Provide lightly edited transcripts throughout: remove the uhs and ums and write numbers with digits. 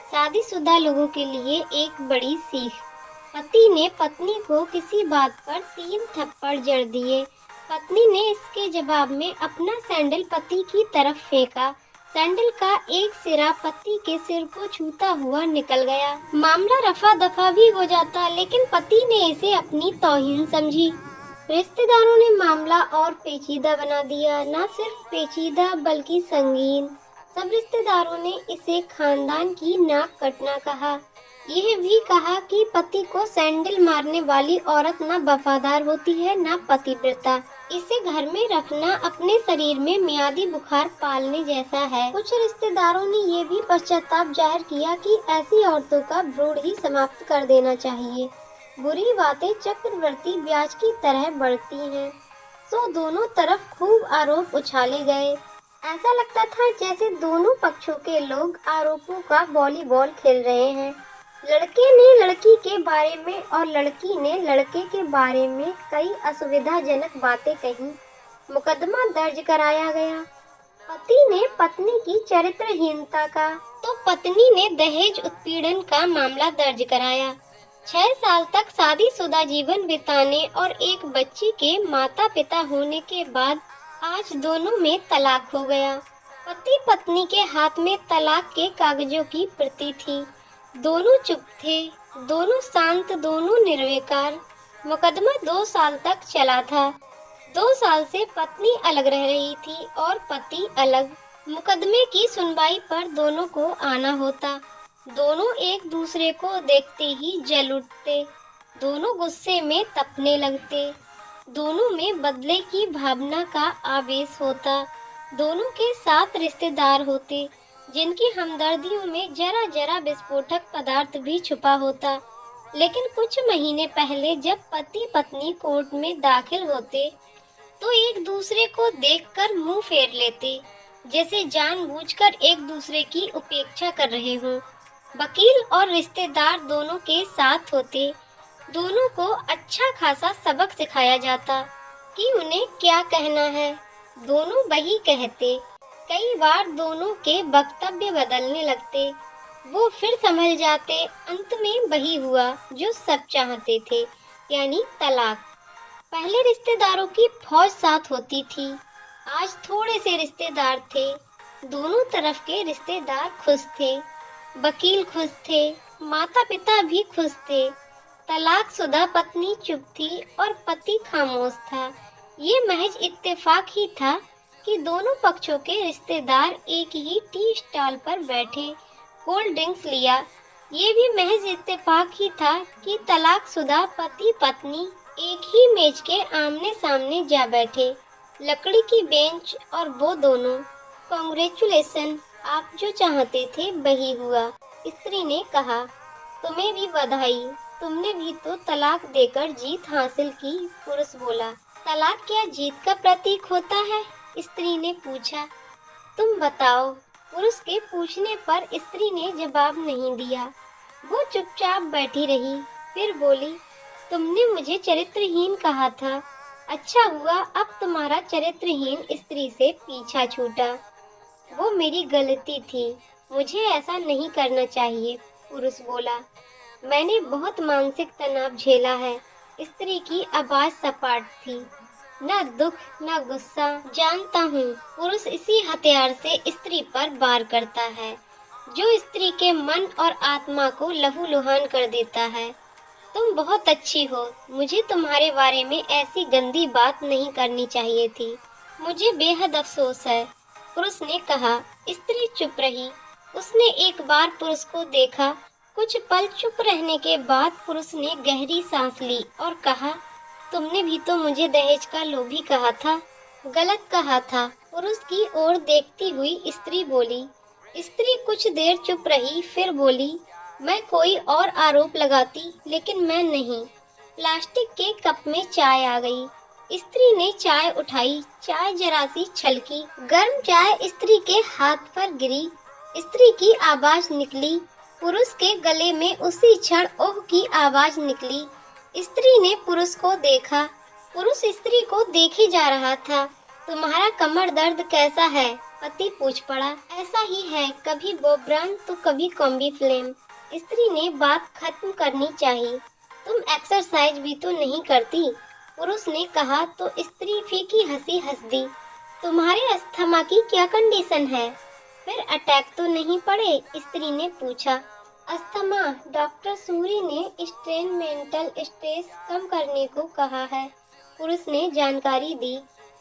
शादीशुदा लोगों के लिए एक बड़ी सीख। पति ने पत्नी को किसी बात पर 3 थप्पड़ जड़ दिए। पत्नी ने इसके जवाब में अपना सैंडल पति की तरफ फेंका। सैंडल का एक सिरा पति के सिर को छूता हुआ निकल गया। मामला रफा दफा भी हो जाता, लेकिन पति ने इसे अपनी तौहीन समझी। रिश्तेदारों ने मामला और पेचीदा बना दिया। न सिर्फ पेचीदा बल्कि संगीन। सब रिश्तेदारों ने इसे खानदान की नाक कटना कहा। यह भी कहा कि पति को सैंडल मारने वाली औरत न वफादार होती है न पतिव्रता। इसे घर में रखना अपने शरीर में मियादी बुखार पालने जैसा है। कुछ रिश्तेदारों ने ये भी पश्चाताप जाहिर किया कि ऐसी औरतों का भ्रूण ही समाप्त कर देना चाहिए। बुरी बातें चक्रवर्ती ब्याज की तरह बढ़ती हैं। सो दोनों तरफ खूब आरोप उछाले गए। ऐसा लगता था जैसे दोनों पक्षों के लोग आरोपों का वॉलीबॉल खेल रहे हैं। लड़के ने लड़की के बारे में और लड़की ने लड़के के बारे में कई असुविधाजनक बातें कही। मुकदमा दर्ज कराया गया। पति ने पत्नी की चरित्रहीनता का, तो पत्नी ने दहेज उत्पीड़न का मामला दर्ज कराया। 6 साल तक शादीशुदा जीवन बिताने और एक बच्ची के माता पिता होने के बाद आज दोनों में तलाक हो गया। पति पत्नी के हाथ में तलाक के कागजों की प्रति थी। दोनों चुप थे, दोनों शांत, दोनों निर्विकार। मुकदमा 2 साल तक चला था। 2 साल से पत्नी अलग रह रही थी और पति अलग। मुकदमे की सुनवाई पर दोनों को आना होता। दोनों एक दूसरे को देखते ही जल उठते। दोनों गुस्से में तपने लगते। दोनों में बदले की भावना का आवेश होता। दोनों के साथ रिश्तेदार होते जिनकी हमदर्दियों में जरा जरा विस्फोटक पदार्थ भी छुपा होता। लेकिन कुछ महीने पहले जब पति पत्नी कोर्ट में दाखिल होते तो एक दूसरे को देखकर मुंह फेर लेते, जैसे जानबूझकर एक दूसरे की उपेक्षा कर रहे हों। वकील और रिश्तेदार दोनों के साथ होते। दोनों को अच्छा खासा सबक सिखाया जाता कि उन्हें क्या कहना है। दोनों वही कहते। कई बार दोनों के वक्तव्य बदलने लगते। वो फिर संभल जाते। अंत में वही हुआ जो सब चाहते थे, यानी तलाक। पहले रिश्तेदारों की फौज साथ होती थी, आज थोड़े से रिश्तेदार थे। दोनों तरफ के रिश्तेदार खुश थे। वकील खुश थे, माता पिता भी खुश थे। तलाकशुदा पत्नी चुप थी और पति खामोश था। ये महज इत्तेफाक ही था कि दोनों पक्षों के रिश्तेदार एक ही टी स्टॉल पर बैठे कोल्ड ड्रिंक्स लिया। ये भी महज इत्तेफाक ही था कि तलाकशुदा पति पत्नी एक ही मेज के आमने सामने जा बैठे। लकड़ी की बेंच और वो दोनों। कांग्रेचुलेशन, आप जो चाहते थे वही हुआ। स्त्री ने कहा, तुम्हें भी बधाई, तुमने भी तो तलाक देकर जीत हासिल की। पुरुष बोला, तलाक क्या जीत का प्रतीक होता है? स्त्री ने पूछा। तुम बताओ। पुरुष के पूछने पर स्त्री ने जवाब नहीं दिया। वो चुपचाप बैठी रही। फिर बोली, तुमने मुझे चरित्रहीन कहा था। अच्छा हुआ अब तुम्हारा चरित्रहीन स्त्री से पीछा छूटा। वो मेरी गलती थी, मुझे ऐसा नहीं करना चाहिए। पुरुष बोला, मैंने बहुत मानसिक तनाव झेला है। स्त्री की आवाज सपाट थी, न दुख न गुस्सा। जानता हूँ, पुरुष इसी हथियार से स्त्री पर वार करता है जो स्त्री के मन और आत्मा को लहूलुहान कर देता है। तुम बहुत अच्छी हो, मुझे तुम्हारे बारे में ऐसी गंदी बात नहीं करनी चाहिए थी। मुझे बेहद अफसोस है। पुरुष ने कहा। स्त्री चुप रही। उसने एक बार पुरुष को देखा। कुछ पल चुप रहने के बाद पुरुष ने गहरी सांस ली और कहा, तुमने भी तो मुझे दहेज का लोभी कहा था। गलत कहा था। पुरुष की ओर देखती हुई स्त्री बोली। स्त्री कुछ देर चुप रही, फिर बोली, मैं कोई और आरोप लगाती, लेकिन मैं नहीं। प्लास्टिक के कप में चाय आ गई। स्त्री ने चाय उठाई। चाय जरा सी छलकी। गर्म चाय स्त्री के हाथ पर गिरी। स्त्री की आवाज निकली। पुरुष के गले में उसी क्षण ओह की आवाज निकली। स्त्री ने पुरुष को देखा। पुरुष स्त्री को देखे जा रहा था। तुम्हारा कमर दर्द कैसा है? पति पूछ पड़ा। ऐसा ही है, कभी बॉब ब्रांड तो कभी कॉम्बी फ्लेम। स्त्री ने बात खत्म करनी चाहिए। तुम एक्सरसाइज भी तो नहीं करती, पुरुष ने कहा तो स्त्री फीकी हंसी हंस दी। तुम्हारे अस्थमा की क्या कंडीशन है? फिर अटैक तो नहीं पड़े? स्त्री ने पूछा। अस्थमा, डॉक्टर सूरी ने स्ट्रेन मेंटल स्ट्रेस कम करने को कहा है, पुरुष ने जानकारी दी।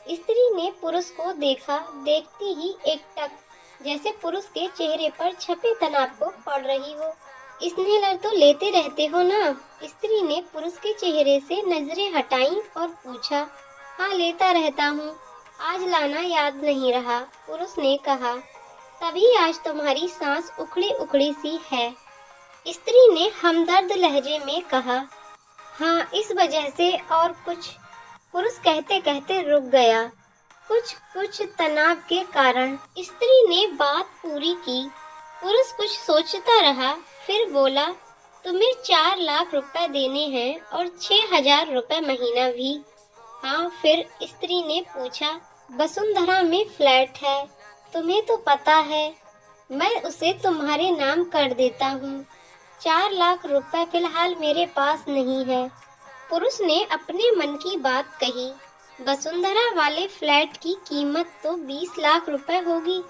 स्त्री ने पुरुष को देखा, देखती ही एकटक, जैसे पुरुष के चेहरे पर छपे तनाव को पढ़ रही हो। स्नेहलर तो लेते रहते हो ना? स्त्री ने पुरुष के चेहरे से नजरें हटाई और पूछा। हाँ, लेता रहता हूँ, आज लाना याद नहीं रहा, पुरुष ने कहा। तभी आज तुम्हारी सांस उखड़ी उखड़ी सी है, स्त्री ने हमदर्द लहजे में कहा। हाँ, इस वजह से और कुछ, पुरुष कहते कहते रुक गया। कुछ कुछ तनाव के कारण, स्त्री ने बात पूरी की। पुरुष कुछ सोचता रहा, फिर बोला, तुम्हें 4 लाख रुपए देने हैं और 6,000 रुपए महीना भी। हाँ, फिर स्त्री ने पूछा। वसुंधरा में फ्लैट है, तुम्हें तो पता है, मैं उसे तुम्हारे नाम कर देता हूँ। 4 लाख रुपए फिलहाल मेरे पास नहीं है, पुरुष ने अपने मन की बात कही। वसुंधरा वाले फ्लैट की कीमत तो 20 लाख रुपए होगी,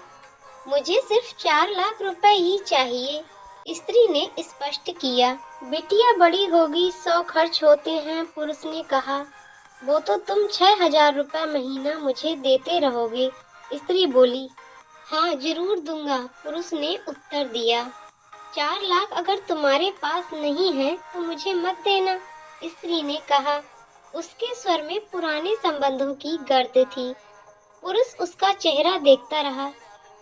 मुझे सिर्फ 4 लाख रुपए ही चाहिए, स्त्री ने स्पष्ट किया। बिटिया बड़ी होगी, 100 खर्च होते हैं, पुरुष ने कहा। वो तो तुम 6,000 रुपए महीना मुझे देते रहोगे, स्त्री बोली। हाँ, जरूर दूंगा, पुरुष ने उत्तर दिया। 4 लाख अगर तुम्हारे पास नहीं है तो मुझे मत देना, स्त्री ने कहा। उसके स्वर में पुराने संबंधों की गर्द थी। पुरुष उसका चेहरा देखता रहा।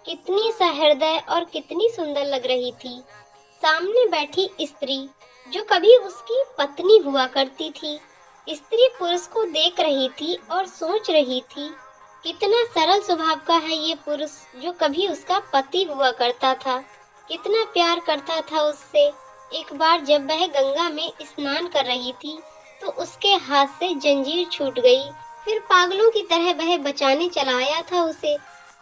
कितनी सहृदय और कितनी सुंदर लग रही थी। सामने बैठी स्त्री, जो कभी उसकी पत्नी हुआ करती थी। स्त्री पुरुष को देख रही थी और सोच रही थी, कितना सरल स्वभाव का है ये पुरुष, जो कभी उसका पति हुआ करता था। कितना प्यार करता था उससे। एक बार जब वह गंगा में स्नान कर रही थी तो उसके हाथ से जंजीर छूट गई। फिर पागलों की तरह वह बचाने चला आया था उसे।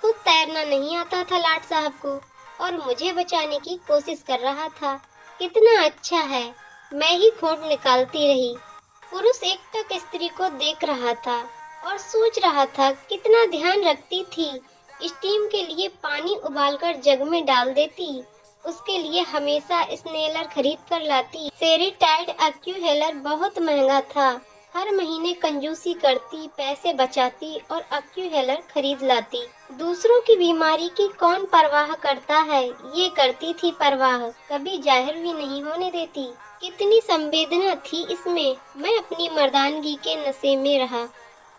खुद तैरना नहीं आता था लाट साहब को, और मुझे बचाने की कोशिश कर रहा था। कितना अच्छा है, मैं ही खोट निकालती रही। पुरुष एकटक स्त्री को देख रहा था और सोच रहा था, कितना ध्यान रखती थी। स्टीम के लिए पानी उबालकर जग में डाल देती, उसके लिए हमेशा स्नेलर खरीद कर लाती। सेरीटाइड एक्यूहेलर बहुत महंगा था। हर महीने कंजूसी करती, पैसे बचाती और एक्यूहेलर खरीद लाती। दूसरों की बीमारी की कौन परवाह करता है, ये करती थी परवाह, कभी जाहिर भी नहीं होने देती। कितनी संवेदना थी इसमें। मैं अपनी मर्दानगी के नशे में रहा।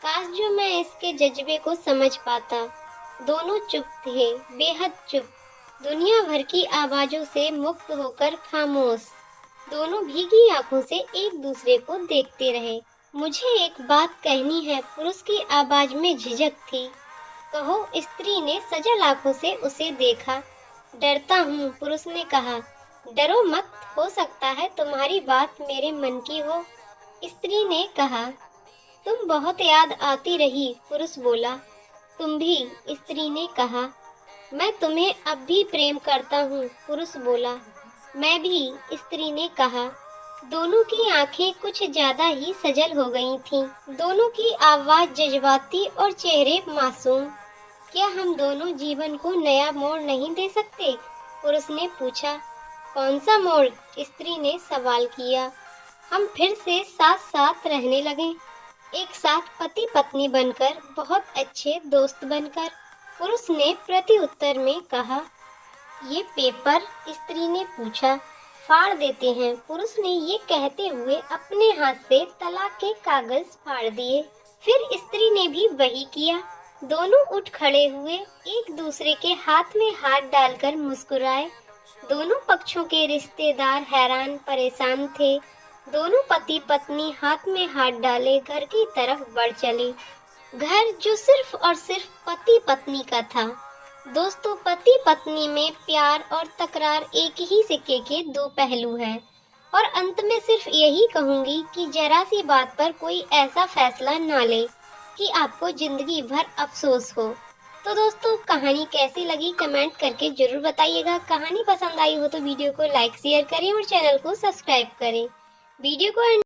काश जो मैं इसके जज्बे को समझ पाता। दोनों चुप थे, बेहद चुप, दुनिया भर की आवाजों से मुक्त होकर खामोश। दोनों भीगी आंखों से एक दूसरे को देखते रहे। मुझे एक बात कहनी है, पुरुष की आवाज में झिझक थी। कहो, स्त्री ने सजल आंखों से उसे देखा। डरता हूँ, पुरुष ने कहा। डरो मत, हो सकता है तुम्हारी बात मेरे मन की हो, स्त्री ने कहा। तुम बहुत याद आती रही, पुरुष बोला। तुम भी, स्त्री ने कहा। मैं तुम्हें अब भी प्रेम करता हूँ, पुरुष बोला। मैं भी, स्त्री ने कहा। दोनों की आंखें कुछ ज्यादा ही सजल हो गई थीं। दोनों की आवाज जज्बाती और चेहरे मासूम। क्या हम दोनों जीवन को नया मोड़ नहीं दे सकते, पुरुष ने पूछा। कौन सा मोड़, स्त्री ने सवाल किया। हम फिर से साथ साथ रहने लगे, एक साथ पति पत्नी बनकर, बहुत अच्छे दोस्त बनकर, पुरुष ने प्रति उत्तर में कहा। ये पेपर, स्त्री ने पूछा। फाड़ देते हैं, पुरुष ने ये कहते हुए अपने हाथ से तलाक के कागज फाड़ दिए। फिर स्त्री ने भी वही किया। दोनों उठ खड़े हुए, एक दूसरे के हाथ में हाथ डालकर मुस्कुराए। दोनों पक्षों के रिश्तेदार हैरान परेशान थे। दोनों पति पत्नी हाथ में हाथ डाले घर की तरफ बढ़ चले। घर जो सिर्फ और सिर्फ पति पत्नी का था। दोस्तों, पति पत्नी में प्यार और तकरार एक ही सिक्के के दो पहलू हैं। और अंत में सिर्फ यही कहूंगी कि जरा सी बात पर कोई ऐसा फैसला ना ले कि आपको जिंदगी भर अफसोस हो। तो दोस्तों कहानी कैसी लगी कमेंट करके जरूर बताइएगा। कहानी पसंद आई हो तो वीडियो को लाइक शेयर करें और चैनल को सब्सक्राइब करें। वीडियो को